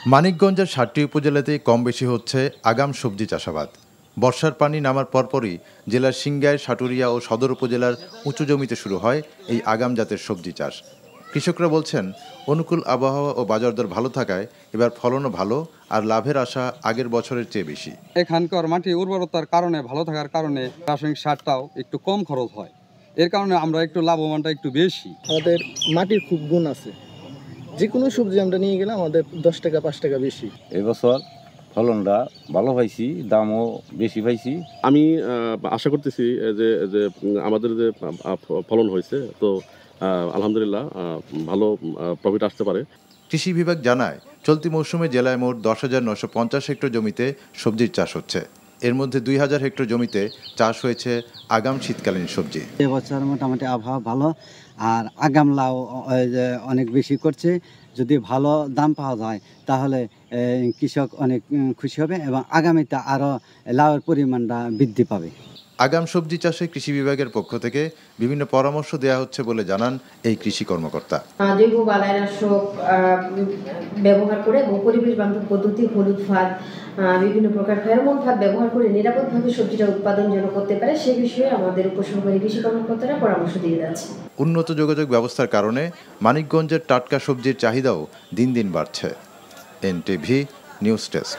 মানিকগঞ্জের ৭টি উপজেলাতেই কম বেশি হচ্ছে আগাম সবজি চাষাবাদ। বর্ষার পানি নামার পরপরই জেলার সিংগাইর, সাটুরিয়া ও সদর উপজেলার উঁচু জমিতে শুরু হয় এই আগাম জাতের সবজি চাষ। কৃষকরা বলছেন, অনুকূল আবহাওয়া ও বাজার দর ভালো থাকায় এবার ফলনও ভালো আর লাভের আশা আগের বছরের চেয়ে বেশি। এখানকার মাটি উর্বরতার কারণে, ভালো থাকার কারণে রাসায়নিক সারটাও একটু কম খরচ হয়। এর কারণে আমরা একটু লাভবানটা একটু বেশি। আমাদের মাটির খুব গুণ আছে, যে কোনো সবজি আমরা নিয়ে গেলে আমাদের 10 টাকা 5 টাকা বেশি। এবছর ফলনটা ভালো পাইছি, দামও বেশি পাইছি। আমি আশা করতেছি যে আমাদের যে ফলন হয়েছে, তো আলহামদুলিল্লাহ ভালো প্রফিট আসতে পারে। কৃষি বিভাগ জানায়, চলতি মৌসুমে জেলায় মোট 10,950 হেক্টর জমিতে সবজির চাষ হচ্ছে। এর মধ্যে 2,000 হেক্টর জমিতে চাষ হয়েছে আগাম শীতকালীন সবজি। এবছর মোটামুটি আবহাওয়া ভালো, আর আগাম লাউ অনেক বেশি করছে। যদি ভালো দাম পাওয়া যায় তাহলে কৃষক অনেক খুশি হবে এবং আগামীতে আরও লাউয়ের পরিমাণটা বৃদ্ধি পাবে। আগাম সবজি চাষে কৃষি বিভাগের পক্ষ থেকে বিভিন্ন পরামর্শ দেওয়া হচ্ছে বলে জানান এই কৃষি কর্মকর্তা। জৈব বালাইনাশক ব্যবহার করে এবং পরিবেশ বান্ধব পদ্ধতি, হলুদ ফাঁদ, বিভিন্ন প্রকার ফেরোমন ফাঁদ ব্যবহার করে নিরাপদভাবে সবজিটা উৎপাদন যেন করতে পারে সে বিষয়ে আমাদের উপসহকারী কৃষি কর্মকর্তারা পরামর্শ দিয়ে যাচ্ছে। উন্নত যোগাযোগ ব্যবস্থার কারণে মানিকগঞ্জের টাটকা সবজির চাহিদাও দিন দিন বাড়ছে। NTV news desk.